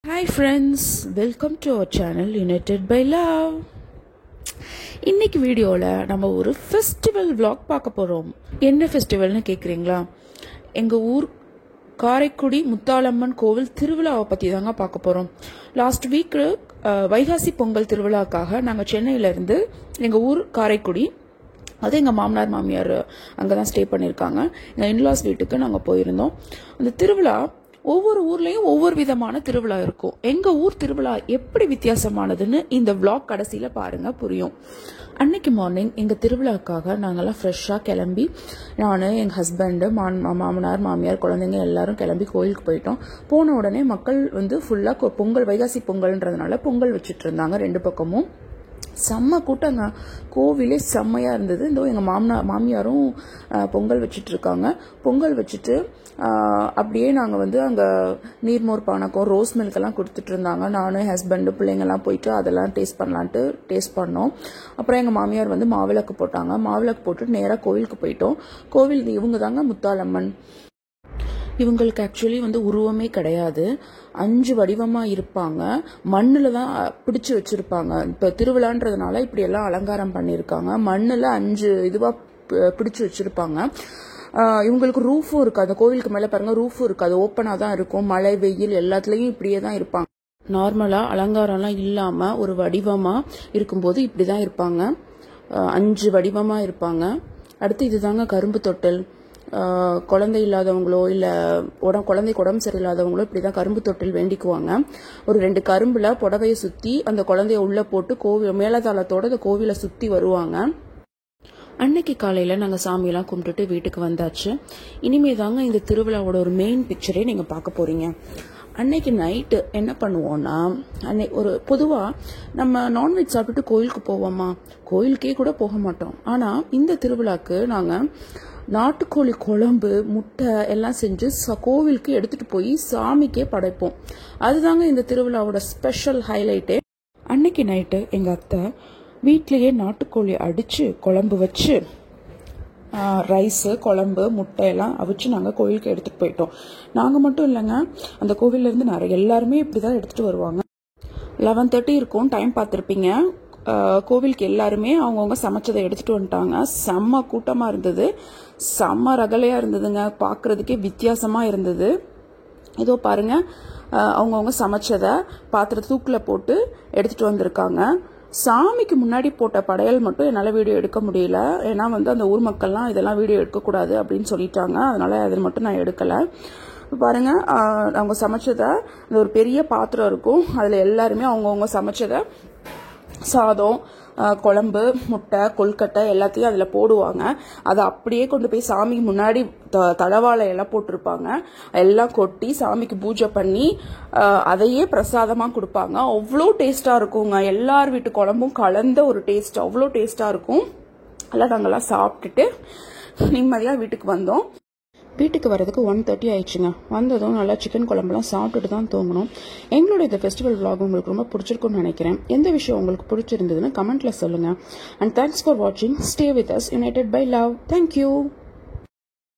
Hi friends, welcome to our channel United by Love. இன்னைக்கு வீடியோவில் நம்ம ஒரு ஃபெஸ்டிவல் vlog பார்க்க போகிறோம். என்ன ஃபெஸ்டிவல்னு கேட்குறீங்களா? எங்கள் ஊர் காரைக்குடி முத்தாலம்மன் கோவில் திருவிழாவை பற்றி தாங்க பார்க்க போகிறோம். லாஸ்ட் வீக்கு வைகாசி பொங்கல் திருவிழாக்காக நாங்கள் சென்னையிலேருந்து எங்கள் ஊர் காரைக்குடி, அது எங்கள் மாமனார் மாமியார் அங்கே தான் ஸ்டே பண்ணியிருக்காங்க, எங்கள் இன்லாஸ் வீட்டுக்கு நாங்கள் போயிருந்தோம். அந்த திருவிழா ஒவ்வொரு ஊர்லேயும் ஒவ்வொரு விதமான திருவிழா இருக்கும். எங்கள் ஊர் திருவிழா எப்படி வித்தியாசமானதுன்னு இந்த vlog கடைசியில் பாருங்கள், புரியும். அன்னைக்கு மார்னிங் எங்கள் திருவிழாக்காக நாங்கள்லாம் ஃப்ரெஷ்ஷாக கிளம்பி, நான் எங்கள் ஹஸ்பண்டு மாமனார் மாமியார் குழந்தைங்க எல்லாரும் கிளம்பி கோயிலுக்கு போயிட்டோம். போன உடனே மக்கள் ஃபுல்லாக பொங்கல், வைகாசி பொங்கல்ன்றதுனால பொங்கல் வச்சுட்டு இருந்தாங்க ரெண்டு பக்கமும். செம்ம கூட்டங்க, கோவிலே செம்மையாக இருந்தது. இந்த எங்கள் மாமியாரும் பொங்கல் வச்சுட்டு இருக்காங்க. பொங்கல் வச்சுட்டு அப்படியே நாங்கள் அங்கே நீர்மோர் பானக்கம் ரோஸ் மில்கெல்லாம் கொடுத்துட்டு இருந்தாங்க. நான் ஹஸ்பண்டு பிள்ளைங்கள்லாம் போயிட்டு அதெல்லாம் டேஸ்ட் பண்ணோம். அப்புறம் எங்கள் மாமியார் மாவிளக்கு போட்டாங்க. மாவிளக்கு போட்டு நேராக கோவிலுக்கு போயிட்டோம். கோவில் இவங்க தாங்க முத்தாலம்மன். இவங்களுக்கு ஆக்சுவலி உருவமே கிடையாது, 5 வடிவமாக இருப்பாங்க. மண்ணில் தான் பிடிச்சி வச்சுருப்பாங்க. இப்போ திருவிழான்றதுனால இப்படி எல்லாம் அலங்காரம் பண்ணியிருக்காங்க. மண்ணில் 5 இதுவாக பிடிச்சி வச்சுருப்பாங்க. இவங்களுக்கு ரூஃபும் இருக்காது. அந்த கோவிலுக்கு மேலே பாருங்கள், ரூஃபும் இருக்காது, ஓப்பனாக தான் இருக்கும். மழை வெயில் எல்லாத்துலேயும் இப்படியே தான் இருப்பாங்க. நார்மலாக அலங்காரம்லாம் இல்லாமல் ஒரு வடிவமாக இருக்கும்போது இப்படி தான் இருப்பாங்க. 5 வடிவமாக இருப்பாங்க. அடுத்து இதுதாங்க கரும்பு தொட்டில். குழந்தை இல்லாதவங்களோ இல்லை குழந்தைக்கு உடம்பு சரியில்லாதவங்களோ இப்படி தான் கரும்பு தொட்டில் வேண்டிக்குவாங்க. ஒரு 2 கரும்பில் புடவையை சுற்றி அந்த குழந்தைய உள்ளே போட்டு கோவில் மேலதாளத்தோடு அந்த கோவிலை சுற்றி வருவாங்க. அன்னைக்கு காலையில் நாங்கள் சாமியெல்லாம் கும்பிட்டுட்டு வீட்டுக்கு வந்தாச்சு. இனிமே தாங்க இந்த திருவிழாவோட ஒரு மெயின் பிக்சரே நீங்கள் பார்க்க போகிறீங்க. அன்னைக்கு நைட்டு என்ன பண்ணுவோன்னா, பொதுவாக நம்ம நான்வெஜ் சாப்பிட்டுட்டு கோயிலுக்கு போவோமா? கோயிலுக்கே கூட போக மாட்டோம். ஆனால் இந்த திருவிழாக்கு நாங்கள் நாட்டுக்கோழி குழம்பு, முட்டை எல்லாம் செஞ்சு கோவிலுக்கு எடுத்துட்டு போய் சாமிக்கே படைப்போம். அதுதாங்க இந்த திருவிழாவோட ஸ்பெஷல் ஹைலைட்டே. அன்னைக்கு நைட்டு எங்கள் அத்தை வீட்லேயே நாட்டுக்கோழி அடித்து குழம்பு வச்சு ரைஸு குழம்பு முட்டை எல்லாம் அவிச்சு நாங்கள் கோவிலுக்கு எடுத்துகிட்டு போயிட்டோம். நாங்கள் மட்டும் இல்லைங்க, அந்த கோவிலேருந்து எல்லாருமே இப்படி தான் எடுத்துகிட்டு வருவாங்க. 11:30 இருக்கும், டைம் பார்த்துருப்பீங்க. கோவிலுக்கு எல்லாருமே அவங்கவுங்க சமைச்சதை எடுத்துகிட்டு வந்துட்டாங்க. செம்ம கூட்டமாக இருந்தது, செம்ம ரகலையாக இருந்ததுங்க, பார்க்குறதுக்கே வித்தியாசமாக இருந்தது. இதோ பாருங்கள், அவங்கவுங்க சமைச்சதை பாத்திர தூக்கில் போட்டு எடுத்துகிட்டு வந்திருக்காங்க. சாமிக்கு முன்னாடி போட்ட படையல் மட்டும் என்னால் வீடியோ எடுக்க முடியல. ஏன்னா அந்த ஊர் மக்கள்லாம் இதெல்லாம் வீடியோ எடுக்கக்கூடாது அப்படின்னு சொல்லிட்டாங்க. அதனால் அதில் மட்டும் நான் எடுக்கலை. பாருங்க, அவங்க சமைச்சதை அந்த ஒரு பெரிய பாத்திரம் இருக்கும், அதில் எல்லாருமே அவங்கவுங்க சமைச்சதை சாதம், குழம்பு, முட்டை, கொல்கட்டை எல்லாத்தையும் அதில் போடுவாங்க. அதை அப்படியே கொண்டு போய் சாமிக்கு முன்னாடி தழவாழை எல்லாம் போட்டிருப்பாங்க, எல்லாம் கொட்டி சாமிக்கு பூஜை பண்ணி அதையே பிரசாதமாக கொடுப்பாங்க. அவ்வளோ டேஸ்ட்டாக இருக்குங்க. எல்லார் வீட்டு குழம்பும் கலந்த ஒரு டேஸ்ட், அவ்வளோ டேஸ்ட்டாக இருக்கும். எல்லாம் நாங்கள்லாம் சாப்பிட்டுட்டு நிம்மதியாக வீட்டுக்கு வந்தோம். வீட்டுக்கு வரதுக்கு 1:30 ஆயிடுச்சுங்க. வந்ததும் நல்லா சிக்கன் குழம்புலாம் சாப்பிட்டுட்டு தான் தூங்கணும். எங்களோட இந்த ஃபெஸ்டிவல் vlog உங்களுக்கு ரொம்ப பிடிச்சிருக்குன்னு நினைக்கிறேன். எந்த விஷயம் உங்களுக்கு பிடிச்சிருந்ததுன்னு கமெண்ட்ல சொல்லுங்க. அண்ட் தேங்க்ஸ் ஃபார் வாட்சிங். Stay with us. United by love. Thank you.